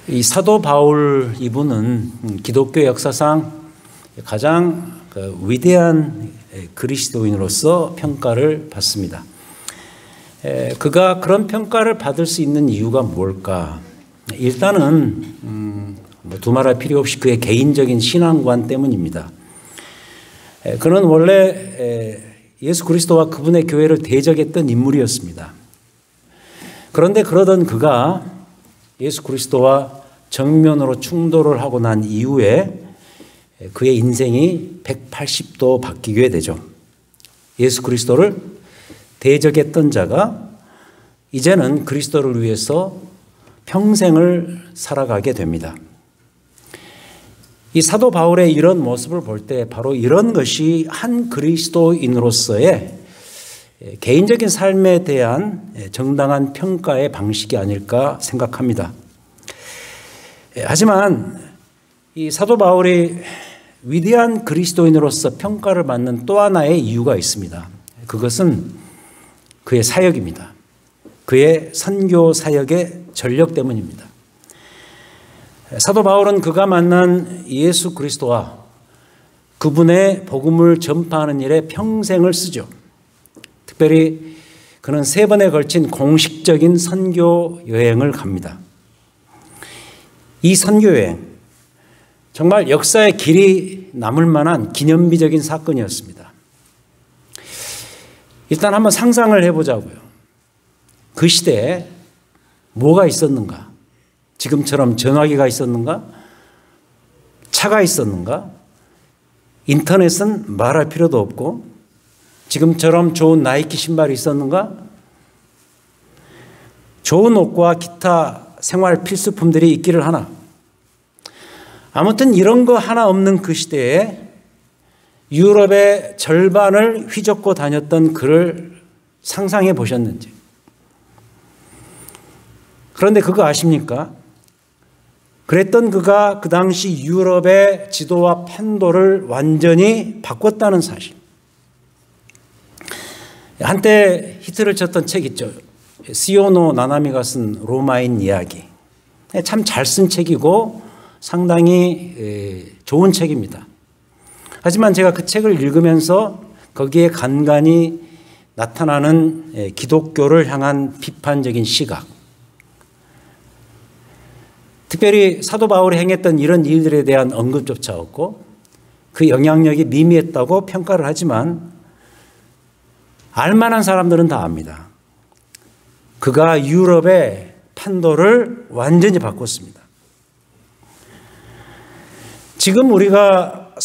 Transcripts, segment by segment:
이 사도 바울 이분은 기독교 역사상 가장 위대한 그리스도인으로서 평가를 받습니다. 그가 그런 평가를 받을 수 있는 이유가 뭘까? 일단은 두말할 필요 없이 그의 개인적인 신앙관 때문입니다. 그는 원래 예수 그리스도와 그분의 교회를 대적했던 인물이었습니다. 그런데 그러던 그가 예수 그리스도와 정면으로 충돌을 하고 난 이후에 그의 인생이 180도 바뀌게 되죠. 예수 그리스도를 대적했던 자가 이제는 그리스도를 위해서 평생을 살아가게 됩니다. 이 사도 바울의 이런 모습을 볼 때 바로 이런 것이 한 그리스도인으로서의 개인적인 삶에 대한 정당한 평가의 방식이 아닐까 생각합니다. 하지만 이 사도 바울이 위대한 그리스도인으로서 평가를 받는 또 하나의 이유가 있습니다. 그것은 그의 사역입니다. 그의 선교 사역의 전력 때문입니다. 사도 바울은 그가 만난 예수 그리스도와 그분의 복음을 전파하는 일에 평생을 쓰죠. 특별히 그는 3번에 걸친 공식적인 선교 여행을 갑니다. 이 선교 여행, 정말 역사의 길이 남을 만한 기념비적인 사건이었습니다. 일단 한번 상상을 해보자고요. 그 시대에 뭐가 있었는가? 지금처럼 전화기가 있었는가? 차가 있었는가? 인터넷은 말할 필요도 없고 지금처럼 좋은 나이키 신발이 있었는가? 좋은 옷과 기타 생활 필수품들이 있기를 하나? 아무튼 이런 거 하나 없는 그 시대에 유럽의 절반을 휘젓고 다녔던 그를 상상해 보셨는지. 그런데 그거 아십니까? 그랬던 그가 그 당시 유럽의 지도와 판도를 완전히 바꿨다는 사실. 한때 히트를 쳤던 책 있죠. 시오노 나나미가 쓴 로마인 이야기. 참 잘 쓴 책이고 상당히 좋은 책입니다. 하지만 제가 그 책을 읽으면서 거기에 간간히 나타나는 기독교를 향한 비판적인 시각, 특별히 사도 바울이 행했던 이런 일들에 대한 언급조차 없고 그 영향력이 미미했다고 평가를 하지만 알만한 사람들은 다 압니다. 그가 유럽의 판도를 완전히 바꿨습니다. 지금 우리가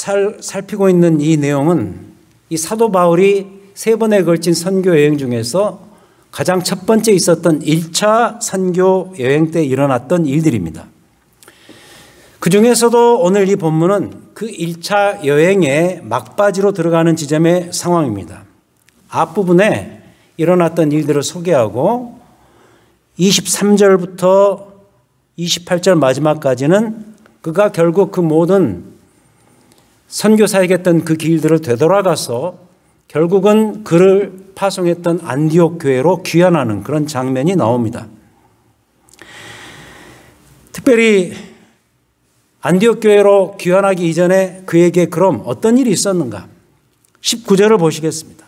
살피고 있는 이 내용은 이 사도 바울이 3번에 걸친 선교 여행 중에서 가장 첫 번째 있었던 1차 선교 여행 때 일어났던 일들입니다. 그 중에서도 오늘 이 본문은 그 1차 여행의 막바지로 들어가는 지점의 상황입니다. 앞부분에 일어났던 일들을 소개하고 23절부터 28절 마지막까지는 그가 결국 그 모든 선교 사역했던 그 길들을 되돌아가서 결국은 그를 파송했던 안디옥 교회로 귀환하는 그런 장면이 나옵니다. 특별히 안디옥 교회로 귀환하기 이전에 그에게 그럼 어떤 일이 있었는가? 19절을 보시겠습니다.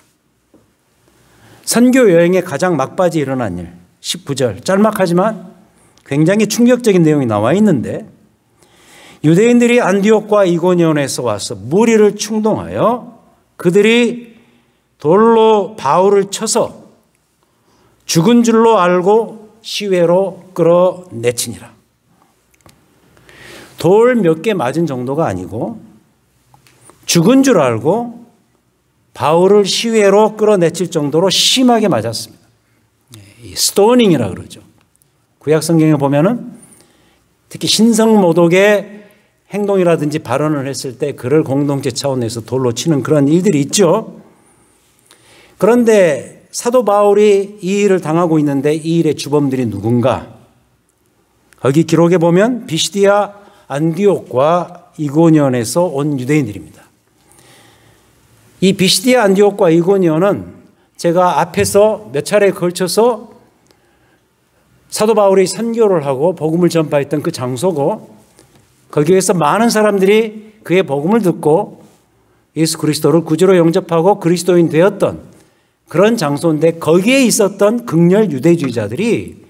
선교 여행의 가장 막바지에 일어난 일, 19절. 짤막하지만 굉장히 충격적인 내용이 나와 있는데 유대인들이 안디옥과 이고니온에서 와서 무리를 충동하여 그들이 돌로 바울을 쳐서 죽은 줄로 알고 시외로 끌어내치니라. 돌 몇 개 맞은 정도가 아니고 죽은 줄 알고 바울을 시외로 끌어내칠 정도로 심하게 맞았습니다. 스토닝이라 그러죠. 구약 성경에 보면은 특히 신성모독의 행동이라든지 발언을 했을 때 그를 공동체 차원에서 돌로 치는 그런 일들이 있죠. 그런데 사도 바울이 이 일을 당하고 있는데 이 일의 주범들이 누군가? 거기 기록에 보면 비시디아 안디옥과 이고니온에서 온 유대인들입니다. 이 비시디아 안디옥과 이고니온은 제가 앞에서 몇 차례에 걸쳐서 사도 바울이 선교를 하고 복음을 전파했던 그 장소고, 거기에서 많은 사람들이 그의 복음을 듣고 예수 그리스도를 구주로 영접하고 그리스도인 되었던 그런 장소인데, 거기에 있었던 극렬 유대주의자들이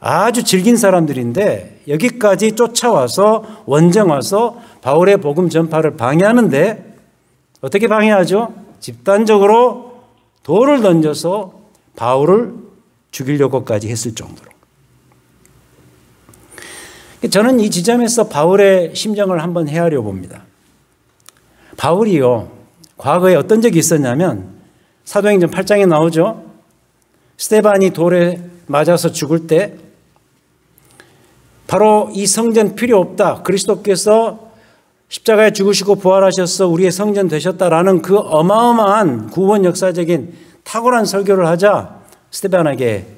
아주 질긴 사람들인데 여기까지 쫓아와서 원정 와서 바울의 복음 전파를 방해하는데, 어떻게 방해하죠? 집단적으로 돌을 던져서 바울을 죽이려고까지 했을 정도로. 저는 이 지점에서 바울의 심정을 한번 헤아려 봅니다. 바울이요, 과거에 어떤 적이 있었냐면, 사도행전 8장에 나오죠. 스데반이 돌에 맞아서 죽을 때 바로 이 성전 필요 없다, 그리스도께서 십자가에 죽으시고 부활하셔서 우리의 성전 되셨다라는 그 어마어마한 구원 역사적인 탁월한 설교를 하자 스데반에게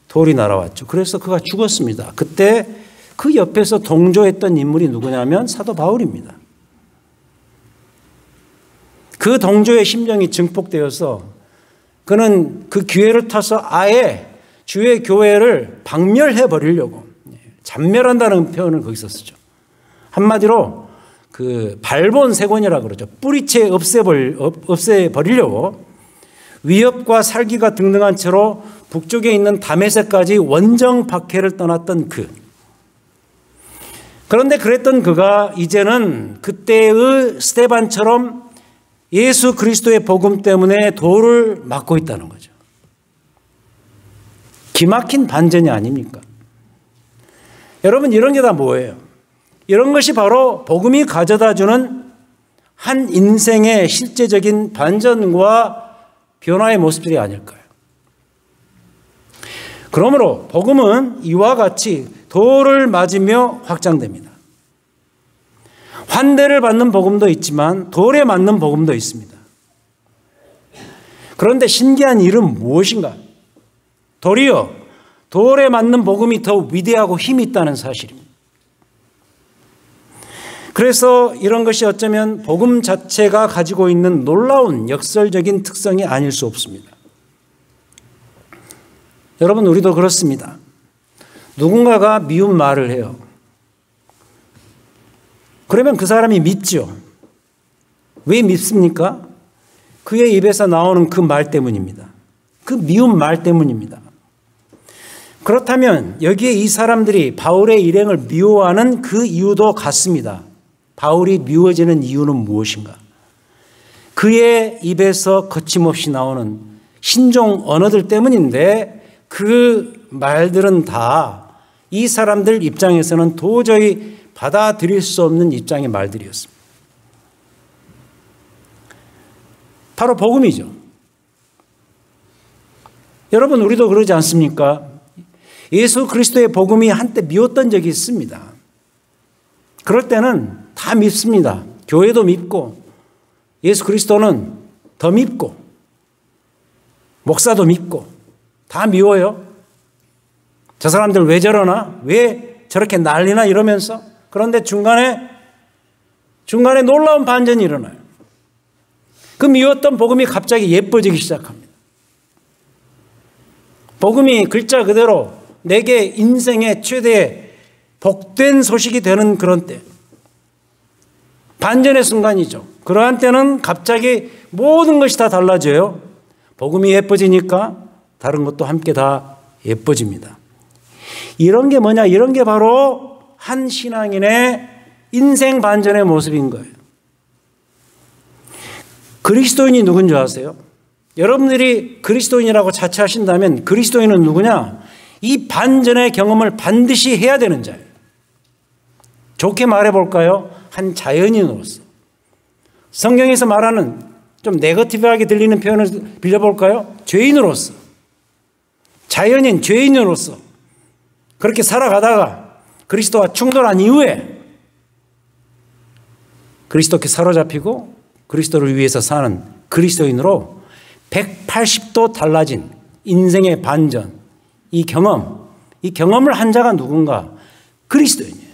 돌이 날아왔죠. 그래서 그가 죽었습니다. 그때 그 옆에서 동조했던 인물이 누구냐면 사도 바울입니다. 그 동조의 심정이 증폭되어서 그는 그 기회를 타서 아예 주의 교회를 박멸해 버리려고, 잔멸한다는 표현을 거기서 쓰죠. 한마디로 그 발본색원이라고 그러죠. 뿌리채 없애버리려고 위협과 살기가 등등한 채로 북쪽에 있는 다메섹까지 원정 박해를 떠났던 그. 그런데 그랬던 그가 이제는 그때의 스데반처럼 예수 그리스도의 복음 때문에 돌을 맞고 있다는 거죠. 기막힌 반전이 아닙니까? 여러분, 이런 게 다 뭐예요? 이런 것이 바로 복음이 가져다주는 한 인생의 실제적인 반전과 변화의 모습들이 아닐까요? 그러므로 복음은 이와 같이 돌을 맞으며 확장됩니다. 환대를 받는 복음도 있지만 돌에 맞는 복음도 있습니다. 그런데 신기한 일은 무엇인가? 도리어 돌에 맞는 복음이 더 위대하고 힘이 있다는 사실입니다. 그래서 이런 것이 어쩌면 복음 자체가 가지고 있는 놀라운 역설적인 특성이 아닐 수 없습니다. 여러분, 우리도 그렇습니다. 누군가가 미운 말을 해요. 그러면 그 사람이 믿죠. 왜 믿습니까? 그의 입에서 나오는 그 말 때문입니다. 그 미운 말 때문입니다. 그렇다면 여기에 이 사람들이 바울의 일행을 미워하는 그 이유도 같습니다. 바울이 미워지는 이유는 무엇인가? 그의 입에서 거침없이 나오는 신종 언어들 때문인데, 그 말들은 다 이 사람들 입장에서는 도저히 받아들일 수 없는 입장의 말들이었습니다. 바로 복음이죠. 여러분, 우리도 그러지 않습니까? 예수 그리스도의 복음이 한때 미웠던 적이 있습니다. 그럴 때는 다 믿습니다. 교회도 믿고, 예수 그리스도는 더 믿고, 목사도 믿고, 다 미워요. 저 사람들 왜 저러나? 왜 저렇게 난리나? 이러면서. 그런데 중간에 놀라운 반전이 일어나요. 그 미웠던 복음이 갑자기 예뻐지기 시작합니다. 복음이 글자 그대로 내게 인생의 최대의 복된 소식이 되는 그런 때, 반전의 순간이죠. 그러한 때는 갑자기 모든 것이 다 달라져요. 복음이 예뻐지니까 다른 것도 함께 다 예뻐집니다. 이런 게 뭐냐? 이런 게 바로 한 신앙인의 인생 반전의 모습인 거예요. 그리스도인이 누군 줄 아세요? 여러분들이 그리스도인이라고 자처하신다면 그리스도인은 누구냐? 이 반전의 경험을 반드시 해야 되는 자예요. 좋게 말해볼까요? 한 자연인으로서. 성경에서 말하는 좀 네거티브하게 들리는 표현을 빌려볼까요? 죄인으로서. 자연인, 죄인으로서. 그렇게 살아가다가 그리스도와 충돌한 이후에 그리스도께 사로잡히고 그리스도를 위해서 사는 그리스도인으로 180도 달라진 인생의 반전, 이 경험을 한 자가 누군가? 그리스도인이에요.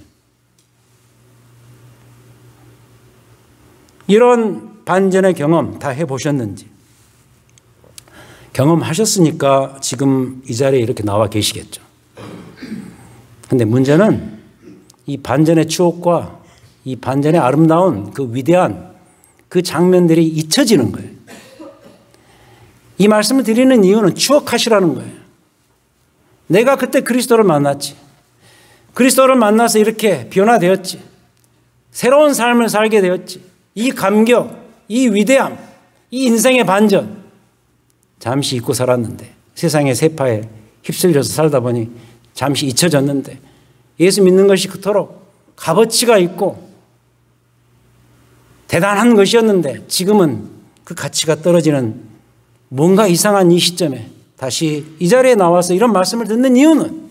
이런 반전의 경험 다 해보셨는지? 경험하셨으니까 지금 이 자리에 이렇게 나와 계시겠죠. 근데 문제는 이 반전의 추억과 이 반전의 아름다운 그 위대한 그 장면들이 잊혀지는 거예요. 이 말씀을 드리는 이유는 추억하시라는 거예요. 내가 그때 그리스도를 만났지. 그리스도를 만나서 이렇게 변화되었지. 새로운 삶을 살게 되었지. 이 감격, 이 위대함, 이 인생의 반전. 잠시 잊고 살았는데 세상의 세파에 휩쓸려서 살다 보니 잠시 잊혀졌는데 예수 믿는 것이 그토록 값어치가 있고 대단한 것이었는데 지금은 그 가치가 떨어지는 뭔가 이상한 이 시점에 다시 이 자리에 나와서 이런 말씀을 듣는 이유는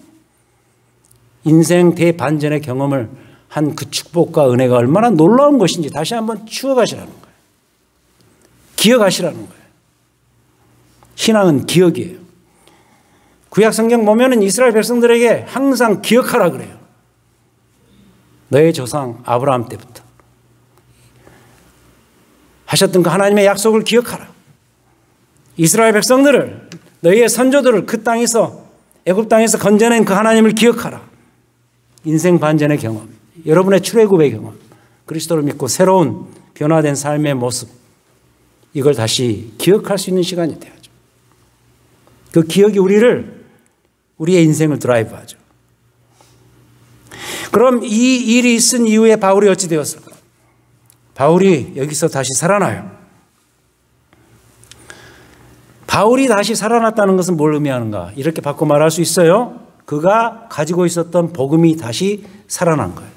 인생 대반전의 경험을 한 그 축복과 은혜가 얼마나 놀라운 것인지 다시 한번 추억하시라는 거예요. 기억하시라는 거예요. 신앙은 기억이에요. 구약 성경 보면은 이스라엘 백성들에게 항상 기억하라 그래요. 너의 조상 아브라함 때부터 하셨던 그 하나님의 약속을 기억하라. 이스라엘 백성들을 너희의 선조들을 그 땅에서 애굽 땅에서 건져낸 그 하나님을 기억하라. 인생 반전의 경험, 여러분의 출애굽의 경험, 그리스도를 믿고 새로운 변화된 삶의 모습, 이걸 다시 기억할 수 있는 시간이 돼야죠. 그 기억이 우리의 인생을 드라이브하죠. 그럼 이 일이 있은 이후에 바울이 어찌 되었을까? 바울이 여기서 다시 살아나요. 바울이 다시 살아났다는 것은 뭘 의미하는가? 이렇게 바꿔 말할 수 있어요. 그가 가지고 있었던 복음이 다시 살아난 거예요.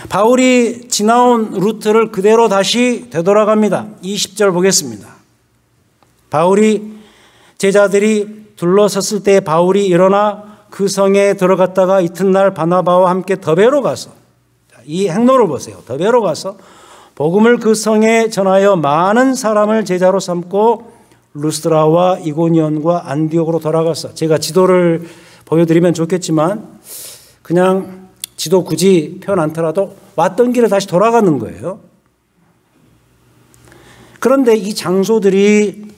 바울이 지나온 루트를 그대로 다시 되돌아갑니다. 20절 보겠습니다. 바울이 제자들이 둘러섰을 때 바울이 일어나 그 성에 들어갔다가 이튿날 바나바와 함께 더베로 가서, 이 행로를 보세요. 더베로 가서 복음을 그 성에 전하여 많은 사람을 제자로 삼고 루스드라와 이고니온과 안디옥으로 돌아가서, 제가 지도를 보여드리면 좋겠지만 그냥 지도 굳이 펴 않더라도 왔던 길에 다시 돌아가는 거예요. 그런데 이 장소들이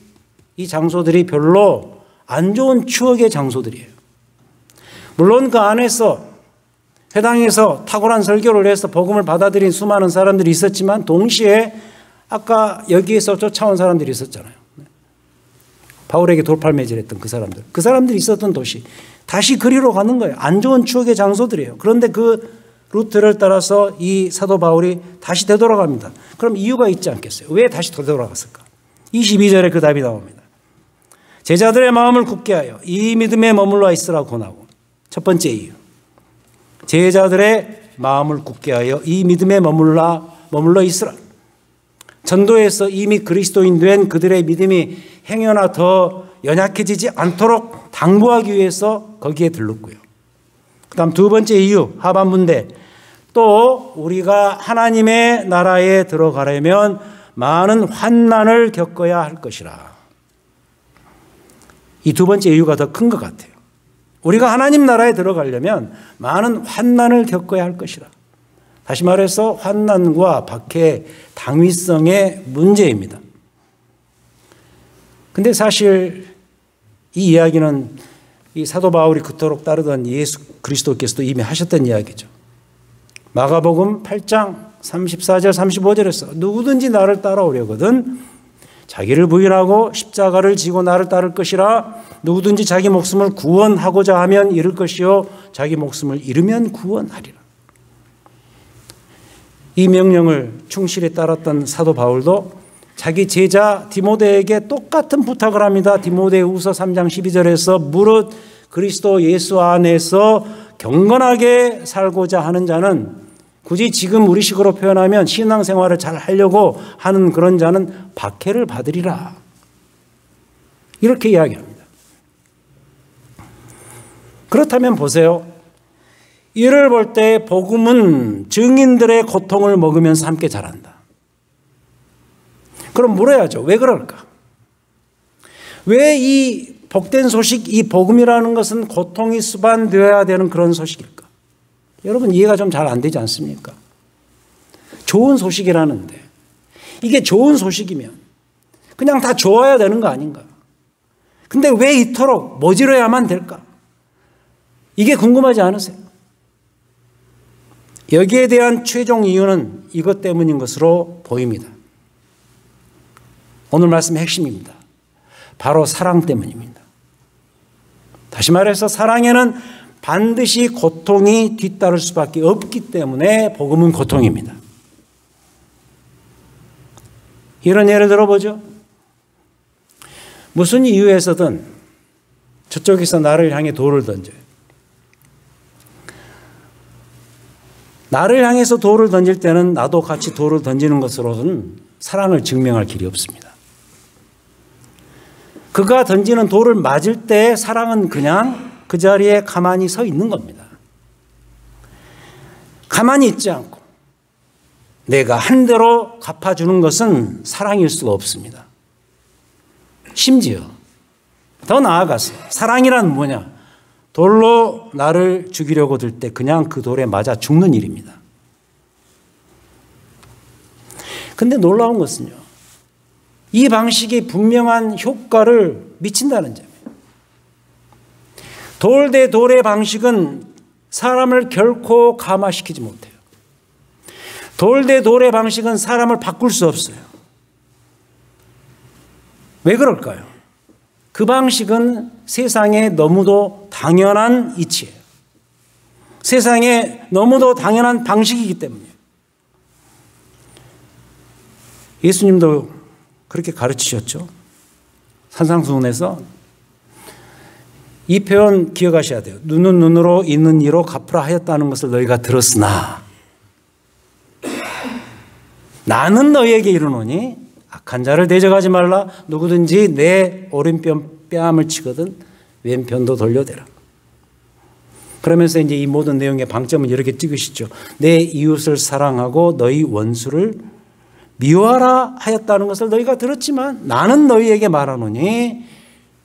별로 안 좋은 추억의 장소들이에요. 물론 그 안에서 회당에서 탁월한 설교를 해서 복음을 받아들인 수많은 사람들이 있었지만 동시에 아까 여기에서 쫓아온 사람들이 있었잖아요. 바울에게 돌팔매질했던 그 사람들이 있었던 도시, 다시 그리로 가는 거예요. 안 좋은 추억의 장소들이에요. 그런데 그 루트를 따라서 이 사도 바울이 다시 되돌아갑니다. 그럼 이유가 있지 않겠어요? 왜 다시 되돌아갔을까? 22절에 그 답이 나옵니다. 제자들의 마음을 굳게 하여 이 믿음에 머물러 있으라고 권하고. 첫 번째 이유, 제자들의 마음을 굳게 하여 이 믿음에 머물러 있으라. 전도에서 이미 그리스도인 된 그들의 믿음이 행여나 더 연약해지지 않도록 당부하기 위해서 거기에 들렀고요. 그 다음 두 번째 이유, 하반부인데, 또 우리가 하나님의 나라에 들어가려면 많은 환난을 겪어야 할 것이라. 이 두 번째 이유가 더 큰 것 같아요. 우리가 하나님 나라에 들어가려면 많은 환난을 겪어야 할 것이라. 다시 말해서 환난과 박해, 당위성의 문제입니다. 근데 사실 이 이야기는 이 사도 바울이 그토록 따르던 예수 그리스도께서도 이미 하셨던 이야기죠. 마가복음 8장 34절 35절에서 누구든지 나를 따라오려거든 자기를 부인하고 십자가를 지고 나를 따를 것이라. 누구든지 자기 목숨을 구원하고자 하면 잃을 것이요 자기 목숨을 잃으면 구원하리라. 이 명령을 충실히 따랐던 사도 바울도 자기 제자 디모데에게 똑같은 부탁을 합니다. 디모데후서 3장 12절에서 무릇 그리스도 예수 안에서 경건하게 살고자 하는 자는, 굳이 지금 우리식으로 표현하면 신앙생활을 잘 하려고 하는 그런 자는 박해를 받으리라. 이렇게 이야기합니다. 그렇다면 보세요. 이를 볼 때 복음은 증인들의 고통을 먹으면서 함께 자란다. 그럼 물어야죠. 왜 그럴까? 왜 이 복된 소식, 이 복음이라는 것은 고통이 수반되어야 되는 그런 소식일까? 여러분 이해가 좀 잘 안 되지 않습니까? 좋은 소식이라는데 이게 좋은 소식이면 그냥 다 좋아야 되는 거 아닌가? 근데 왜 이토록 모질어야만 될까? 이게 궁금하지 않으세요? 여기에 대한 최종 이유는 이것 때문인 것으로 보입니다. 오늘 말씀의 핵심입니다. 바로 사랑 때문입니다. 다시 말해서 사랑에는 반드시 고통이 뒤따를 수밖에 없기 때문에 복음은 고통입니다. 이런 예를 들어보죠. 무슨 이유에서든 저쪽에서 나를 향해 돌을 던져요. 나를 향해서 돌을 던질 때는 나도 같이 돌을 던지는 것으로는 사랑을 증명할 길이 없습니다. 그가 던지는 돌을 맞을 때 사랑은 그냥 그 자리에 가만히 서 있는 겁니다. 가만히 있지 않고 내가 한 대로 갚아주는 것은 사랑일 수가 없습니다. 심지어 더 나아가서 사랑이란 뭐냐? 돌로 나를 죽이려고 들 때 그냥 그 돌에 맞아 죽는 일입니다. 근데 놀라운 것은요, 이 방식이 분명한 효과를 미친다는 점이에요. 돌 대 돌의 방식은 사람을 결코 감화시키지 못해요. 돌 대 돌의 방식은 사람을 바꿀 수 없어요. 왜 그럴까요? 그 방식은 세상에 너무도 당연한 이치예요. 세상에 너무도 당연한 방식이기 때문이에요. 예수님도 그렇게 가르치셨죠. 산상수훈에서 이 표현 기억하셔야 돼요. 눈은 눈으로 있는 이로 갚으라 하였다는 것을 너희가 들었으나 나는 너희에게 이르노니 악한 자를 대적하지 말라. 누구든지 내 오른편 뺨을 치거든 왼편도 돌려대라. 그러면서 이제 이 모든 내용의 방점은 이렇게 찍으시죠. 내 이웃을 사랑하고 너희 원수를 미워하라 하였다는 것을 너희가 들었지만 나는 너희에게 말하노니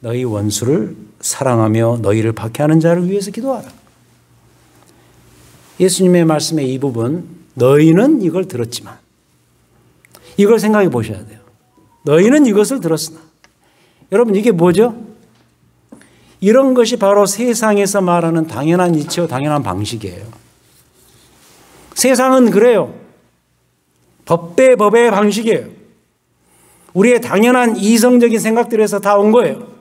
너희 원수를 사랑하며 너희를 박해하는 자를 위해서 기도하라. 예수님의 말씀의 이 부분, 너희는 이걸 들었지만, 이걸 생각해 보셔야 돼요. 너희는 이것을 들었으나. 여러분, 이게 뭐죠? 이런 것이 바로 세상에서 말하는 당연한 이치요, 당연한 방식이에요. 세상은 그래요. 법의 방식이에요. 우리의 당연한 이성적인 생각들에서 다 온 거예요.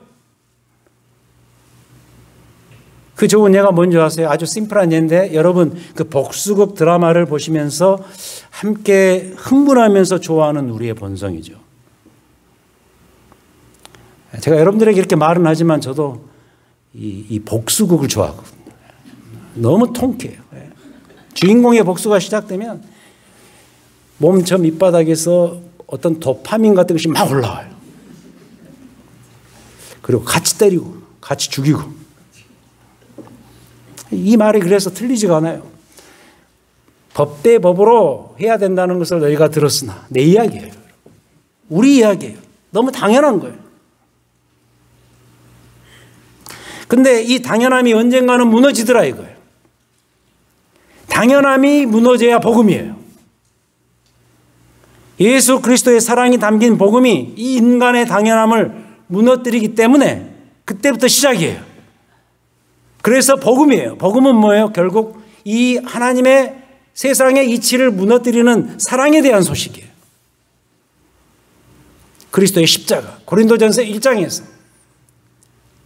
그 좋은 예가 뭔지 아세요? 아주 심플한 예인데 여러분 그 복수극 드라마를 보시면서 함께 흥분하면서 좋아하는 우리의 본성이죠. 제가 여러분들에게 이렇게 말은 하지만 저도 이 복수극을 좋아하거든요. 너무 통쾌해요. 주인공의 복수가 시작되면 몸 저 밑바닥에서 어떤 도파민 같은 것이 막 올라와요. 그리고 같이 때리고 같이 죽이고. 이 말이 그래서 틀리지가 않아요. 법 대 법으로 해야 된다는 것을 너희가 들었으나 내 이야기예요. 우리 이야기예요. 너무 당연한 거예요. 근데 이 당연함이 언젠가는 무너지더라 이거예요. 당연함이 무너져야 복음이에요. 예수 그리스도의 사랑이 담긴 복음이 이 인간의 당연함을 무너뜨리기 때문에 그때부터 시작이에요. 그래서 복음이에요. 복음은 뭐예요? 결국 이 하나님의 세상의 이치를 무너뜨리는 사랑에 대한 소식이에요. 그리스도의 십자가. 고린도전서 1장에서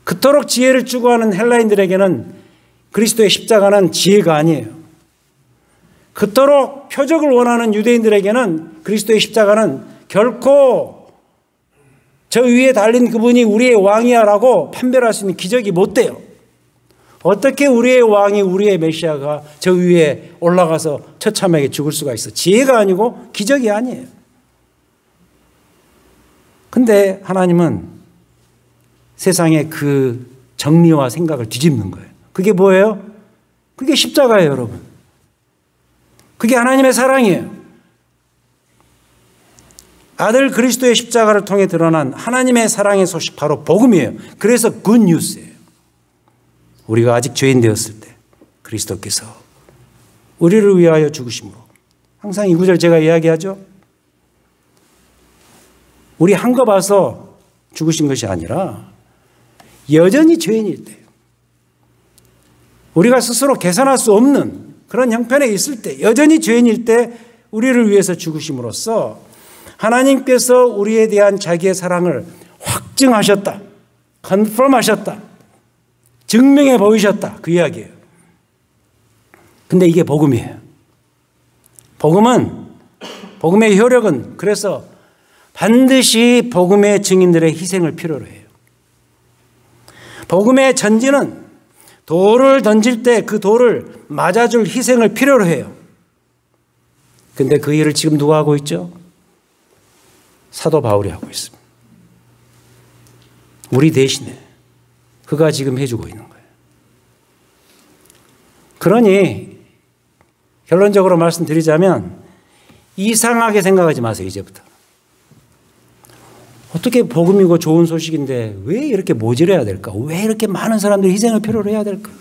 그토록 지혜를 추구하는 헬라인들에게는 그리스도의 십자가는 지혜가 아니에요. 그토록 표적을 원하는 유대인들에게는 그리스도의 십자가는 결코 저 위에 달린 그분이 우리의 왕이야라고 판별할 수 있는 기적이 못 돼요. 어떻게 우리의 왕이 우리의 메시아가 저 위에 올라가서 처참하게 죽을 수가 있어? 지혜가 아니고 기적이 아니에요. 근데 하나님은 세상의 그 정리와 생각을 뒤집는 거예요. 그게 뭐예요? 그게 십자가예요, 여러분. 그게 하나님의 사랑이에요. 아들 그리스도의 십자가를 통해 드러난 하나님의 사랑의 소식, 바로 복음이에요. 그래서 굿뉴스예요. 우리가 아직 죄인 되었을 때 그리스도께서 우리를 위하여 죽으심으로, 항상 이 구절 제가 이야기하죠. 우리 한 거 봐서 죽으신 것이 아니라 여전히 죄인일 때 우리가 스스로 개선할 수 없는 그런 형편에 있을 때, 여전히 죄인일 때 우리를 위해서 죽으심으로써 하나님께서 우리에 대한 자기의 사랑을 확증하셨다. 컨펌하셨다. 증명해 보이셨다. 그 이야기예요. 근데 이게 복음이에요. 복음의 효력은 그래서 반드시 복음의 증인들의 희생을 필요로 해요. 복음의 전진은 돌을 던질 때 그 돌을 맞아줄 희생을 필요로 해요. 근데 그 일을 지금 누가 하고 있죠? 사도 바울이 하고 있습니다. 우리 대신에 그가 지금 해주고 있는 거예요. 그러니 결론적으로 말씀드리자면 이상하게 생각하지 마세요. 이제부터. 어떻게 복음이고 좋은 소식인데 왜 이렇게 모질해야 될까? 왜 이렇게 많은 사람들이 희생을 필요로 해야 될까?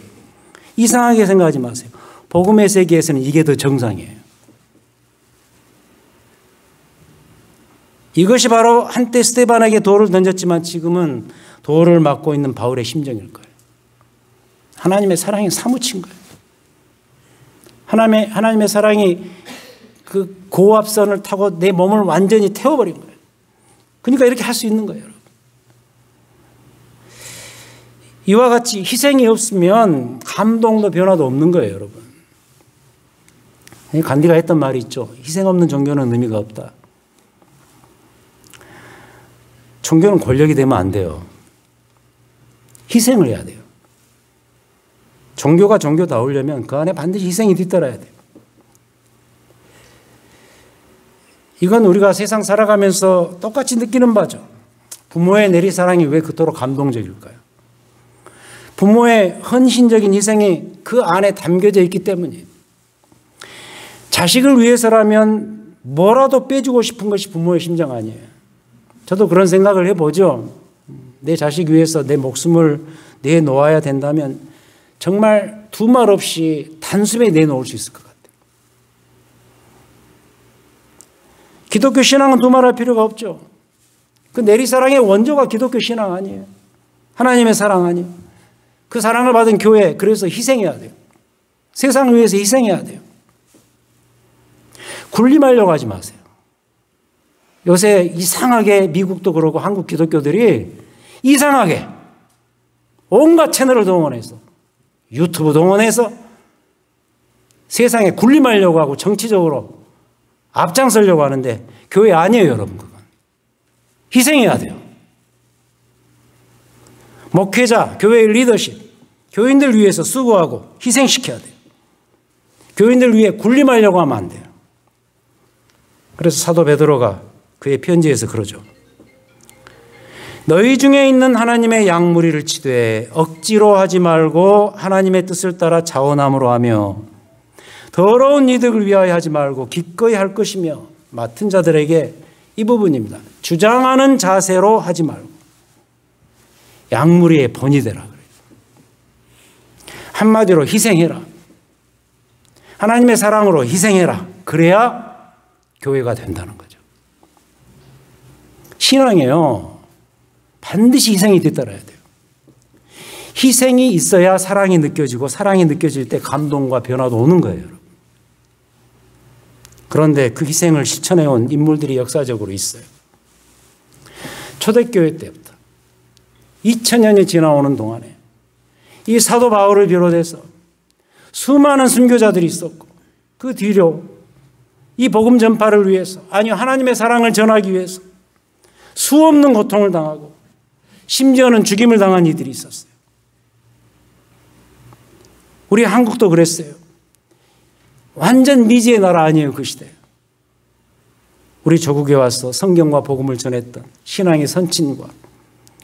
이상하게 생각하지 마세요. 복음의 세계에서는 이게 더 정상이에요. 이것이 바로 한때 스데반에게 돌을 던졌지만 지금은 돌을 맞고 있는 바울의 심정일 거예요. 하나님의 사랑이 사무친 거예요. 하나님의 사랑이 그 고압선을 타고 내 몸을 완전히 태워버린 거예요. 그러니까 이렇게 할 수 있는 거예요. 여러분. 이와 같이 희생이 없으면 감동도 변화도 없는 거예요. 여러분. 간디가 했던 말이 있죠. 희생 없는 종교는 의미가 없다. 종교는 권력이 되면 안 돼요. 희생을 해야 돼요. 종교가 종교다우려면 그 안에 반드시 희생이 뒤따라야 돼요. 이건 우리가 세상 살아가면서 똑같이 느끼는 바죠. 부모의 내리사랑이 왜 그토록 감동적일까요? 부모의 헌신적인 희생이 그 안에 담겨져 있기 때문이에요. 자식을 위해서라면 뭐라도 빼주고 싶은 것이 부모의 심정 아니에요. 저도 그런 생각을 해보죠. 내 자식 위해서 내 목숨을 내놓아야 된다면 정말 두말 없이 단숨에 내놓을 수 있을 것 같아요. 기독교 신앙은 두말할 필요가 없죠. 그 내리사랑의 원조가 기독교 신앙 아니에요. 하나님의 사랑 아니에요. 그 사랑을 받은 교회, 그래서 희생해야 돼요. 세상을 위해서 희생해야 돼요. 군림하려고 하지 마세요. 요새 이상하게 미국도 그러고 한국 기독교들이 이상하게 온갖 채널을 동원해서 유튜브 동원해서 세상에 군림하려고 하고 정치적으로 앞장서려고 하는데 교회 아니에요, 여러분. 그건 희생해야 돼요. 목회자, 교회의 리더십, 교인들 위해서 수고하고 희생시켜야 돼요. 교인들 위해 군림하려고 하면 안 돼요. 그래서 사도 베드로가 그의 편지에서 그러죠. 너희 중에 있는 하나님의 양무리를 치되 억지로 하지 말고 하나님의 뜻을 따라 자원함으로 하며 더러운 이득을 위하여 하지 말고 기꺼이 할 것이며 맡은 자들에게 이 부분입니다. 주장하는 자세로 하지 말고 양무리의 본이 되라 그래요. 한마디로 희생해라. 하나님의 사랑으로 희생해라. 그래야 교회가 된다는 거죠. 신앙이에요. 반드시 희생이 뒤따라야 돼요. 희생이 있어야 사랑이 느껴지고 사랑이 느껴질 때 감동과 변화도 오는 거예요. 여러분. 그런데 그 희생을 실천해온 인물들이 역사적으로 있어요. 초대교회 때부터 2000년이 지나오는 동안에 이 사도 바울을 비롯해서 수많은 순교자들이 있었고 그 뒤로 이 복음 전파를 위해서 아니 하나님의 사랑을 전하기 위해서 수없는 고통을 당하고 심지어는 죽임을 당한 이들이 있었어요. 우리 한국도 그랬어요. 완전 미지의 나라 아니에요, 그 시대. 우리 조국에 와서 성경과 복음을 전했던 신앙의 선친과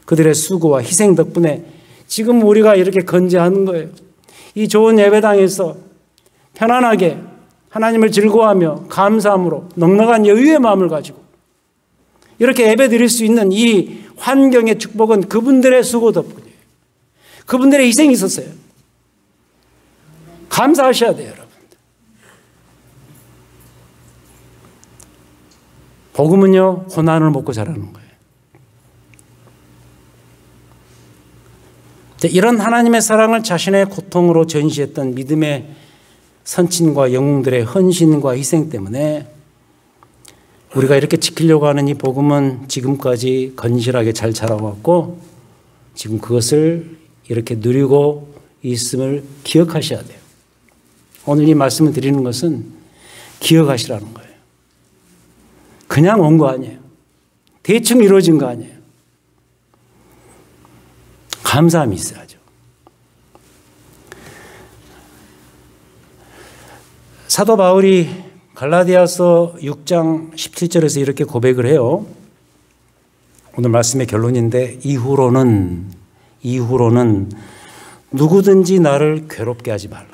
그들의 수고와 희생 덕분에 지금 우리가 이렇게 건재하는 거예요. 이 좋은 예배당에서 편안하게 하나님을 즐거워하며 감사함으로 넉넉한 여유의 마음을 가지고 이렇게 예배 드릴 수 있는 이 환경의 축복은 그분들의 수고 덕분이에요. 그분들의 희생이 있었어요. 감사하셔야 돼요, 여러분. 복음은요, 고난을 먹고 자라는 거예요. 이런 하나님의 사랑을 자신의 고통으로 전시했던 믿음의 선친과 영웅들의 헌신과 희생 때문에 우리가 이렇게 지키려고 하는 이 복음은 지금까지 건실하게 잘 자라왔고 지금 그것을 이렇게 누리고 있음을 기억하셔야 돼요. 오늘 이 말씀을 드리는 것은 기억하시라는 거예요. 그냥 온 거 아니에요. 대충 이루어진 거 아니에요. 감사함이 있어야죠. 사도 바울이 갈라디아서 6장 17절에서 이렇게 고백을 해요. 오늘 말씀의 결론인데 이후로는 누구든지 나를 괴롭게 하지 말라.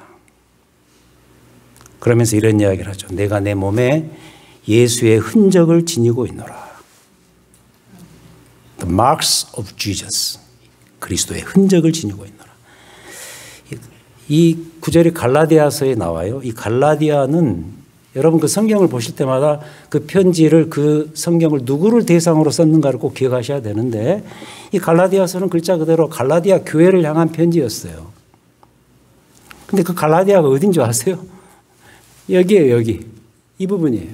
그러면서 이런 이야기를 하죠. 내가 내 몸에 예수의 흔적을 지니고 있노라. The marks of Jesus. 그리스도의 흔적을 지니고 있노라. 이 구절이 갈라디아서에 나와요. 이 갈라디아는 여러분 그 성경을 보실 때마다 그 편지를 그 성경을 누구를 대상으로 썼는가를 꼭 기억하셔야 되는데 이 갈라디아서는 글자 그대로 갈라디아 교회를 향한 편지였어요. 근데 그 갈라디아가 어딘 줄 아세요? 여기에요, 여기. 이 부분이에요.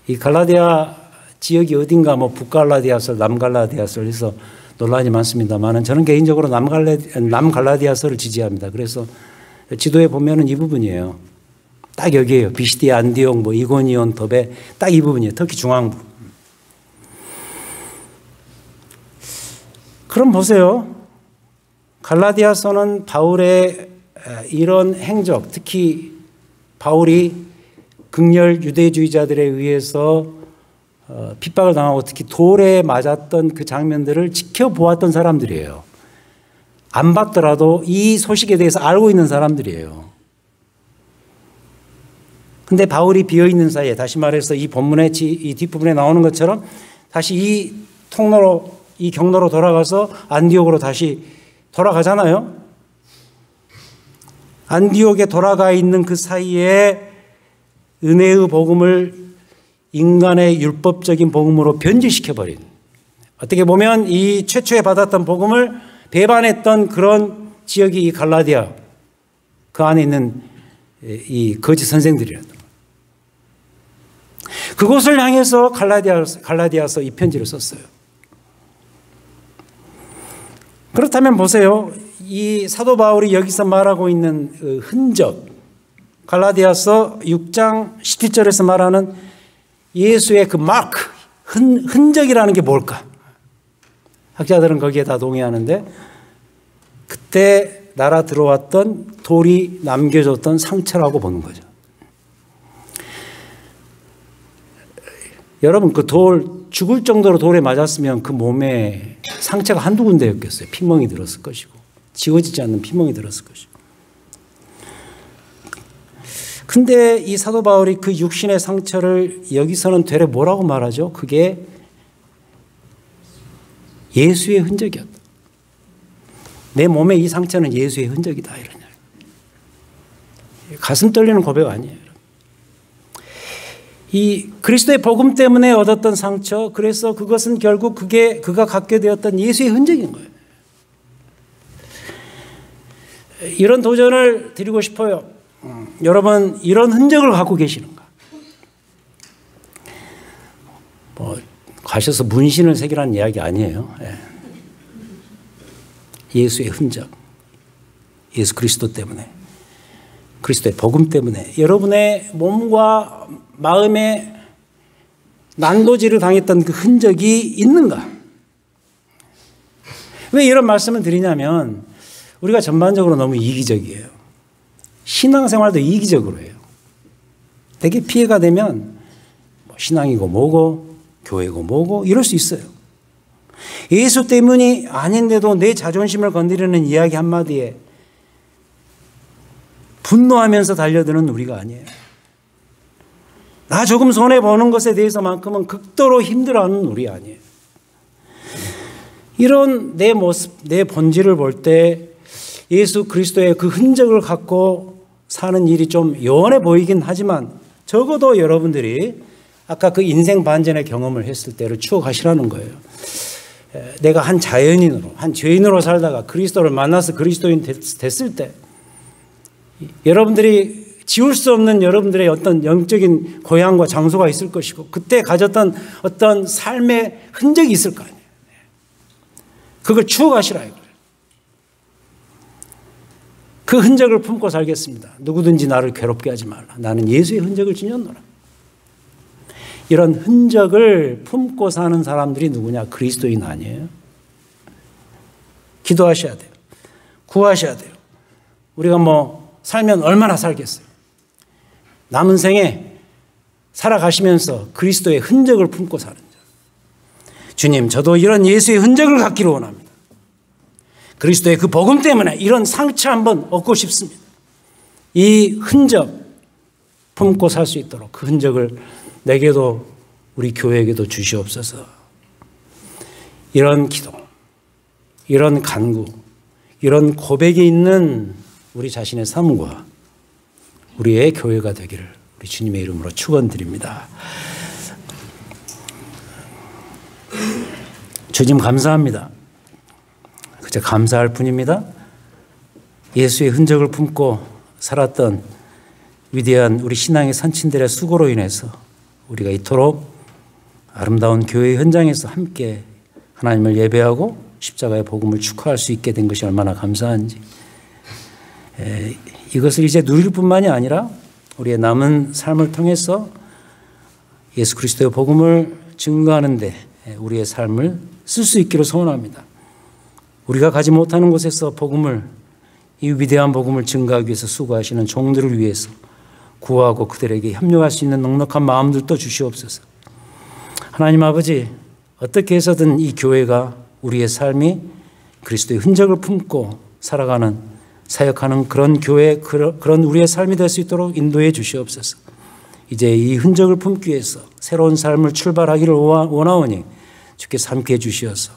이 갈라디아 지역이 어딘가 뭐 북갈라디아서, 남갈라디아서 해서 논란이 많습니다만 저는 개인적으로 남갈라디아서를 지지합니다. 그래서 지도에 보면은 이 부분이에요. 딱 여기에요. 비시디아, 안디옥, 뭐 이고니온, 더베 딱 이 부분이에요. 터키 중앙부. 그럼 보세요. 갈라디아서는 바울의 이런 행적, 특히 바울이 극렬 유대주의자들에 의해서 핍박을 당하고 특히 돌에 맞았던 그 장면들을 지켜보았던 사람들이에요. 안 봤더라도 이 소식에 대해서 알고 있는 사람들이에요. 근데 바울이 비어있는 사이에 다시 말해서 이 본문의 이 뒷부분에 나오는 것처럼 다시 이 통로로 이 경로로 돌아가서 안디옥으로 다시 돌아가잖아요. 안디옥에 돌아가 있는 그 사이에 은혜의 복음을 인간의 율법적인 복음으로 변질시켜버린 어떻게 보면 이 최초에 받았던 복음을 배반했던 그런 지역이 이 갈라디아 그 안에 있는 이 거짓 선생들이라는 그곳을 향해서 갈라디아서 이 편지를 썼어요. 그렇다면 보세요. 이 사도 바울이 여기서 말하고 있는 흔적 갈라디아서 6장 17절에서 말하는 예수의 그 마크 흔적이라는 게 뭘까? 학자들은 거기에 다 동의하는데 그때 날아 들어왔던 돌이 남겨줬던 상처라고 보는 거죠. 여러분 그 돌 죽을 정도로 돌에 맞았으면 그 몸에 상처가 한두 군데였겠어요. 피멍이 들었을 것이고 지워지지 않는 피멍이 들었을 것이고. 근데 이 사도 바울이 그 육신의 상처를 여기서는 되레 뭐라고 말하죠? 그게 예수의 흔적이었다. 내 몸에 이 상처는 예수의 흔적이다. 이런 가슴 떨리는 고백 아니에요. 이 그리스도의 복음 때문에 얻었던 상처, 그래서 그것은 결국 그가 갖게 되었던 예수의 흔적인 거예요. 이런 도전을 드리고 싶어요. 여러분 이런 흔적을 갖고 계시는가? 뭐 가셔서 문신을 새기라는 이야기 아니에요. 예수의 흔적, 예수 그리스도 때문에, 그리스도의 복음 때문에 여러분의 몸과 마음에 난도질을 당했던 그 흔적이 있는가? 왜 이런 말씀을 드리냐면 우리가 전반적으로 너무 이기적이에요. 신앙생활도 이기적으로 해요. 되게 피해가 되면 신앙이고 뭐고 교회고 뭐고 이럴 수 있어요. 예수 때문이 아닌데도 내 자존심을 건드리는 이야기 한마디에 분노하면서 달려드는 우리가 아니에요. 나 조금 손해보는 것에 대해서만큼은 극도로 힘들어하는 우리 아니에요. 이런 내 모습, 내 본질을 볼 때 예수 그리스도의 그 흔적을 갖고 사는 일이 좀 요원해 보이긴 하지만 적어도 여러분들이 아까 그 인생 반전의 경험을 했을 때를 추억하시라는 거예요. 내가 한 자연인으로, 한 죄인으로 살다가 그리스도를 만나서 그리스도인 됐을 때 여러분들이 지울 수 없는 여러분들의 어떤 영적인 고향과 장소가 있을 것이고 그때 가졌던 어떤 삶의 흔적이 있을 거 아니에요. 그걸 추억하시라 이거예요. 그 흔적을 품고 살겠습니다. 누구든지 나를 괴롭게 하지 말라. 나는 예수의 흔적을 지녔노라. 이런 흔적을 품고 사는 사람들이 누구냐? 그리스도인 아니에요. 기도하셔야 돼요. 구하셔야 돼요. 우리가 살면 얼마나 살겠어요? 남은 생에 살아가시면서 그리스도의 흔적을 품고 사는 자. 주님, 저도 이런 예수의 흔적을 갖기를 원합니다. 그리스도의 그 복음 때문에 이런 상처 한번 얻고 싶습니다. 이 흔적 품고 살 수 있도록 그 흔적을 내게도 우리 교회에게도 주시옵소서. 이런 기도, 이런 간구, 이런 고백이 있는 우리 자신의 삶과 우리의 교회가 되기를 우리 주님의 이름으로 축원드립니다. 주님 감사합니다. 그저 감사할 뿐입니다. 예수의 흔적을 품고 살았던 위대한 우리 신앙의 선친들의 수고로 인해서 우리가 이토록 아름다운 교회의 현장에서 함께 하나님을 예배하고 십자가의 복음을 축하할 수 있게 된 것이 얼마나 감사한지, 이것을 이제 누릴 뿐만이 아니라 우리의 남은 삶을 통해서 예수 그리스도의 복음을 증거하는 데 우리의 삶을 쓸 수 있기를 소원합니다. 우리가 가지 못하는 곳에서 복음을, 이 위대한 복음을 증거하기 위해서 수고하시는 종들을 위해서 구하고 그들에게 협력할 수 있는 넉넉한 마음들도 주시옵소서. 하나님 아버지, 어떻게 해서든 이 교회가, 우리의 삶이 그리스도의 흔적을 품고 살아가는, 사역하는 그런 교회, 그런 우리의 삶이 될 수 있도록 인도해 주시옵소서. 이제 이 흔적을 품기 위해서 새로운 삶을 출발하기를 원하오니 주께서 함께해 주시어서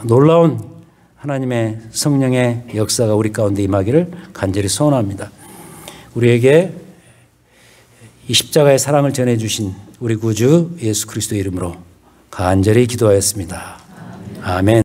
놀라운 하나님의 성령의 역사가 우리 가운데 임하기를 간절히 소원합니다. 우리에게 이 십자가의 사랑을 전해주신 우리 구주 예수 그리스도의 이름으로 간절히 기도하였습니다. 아멘.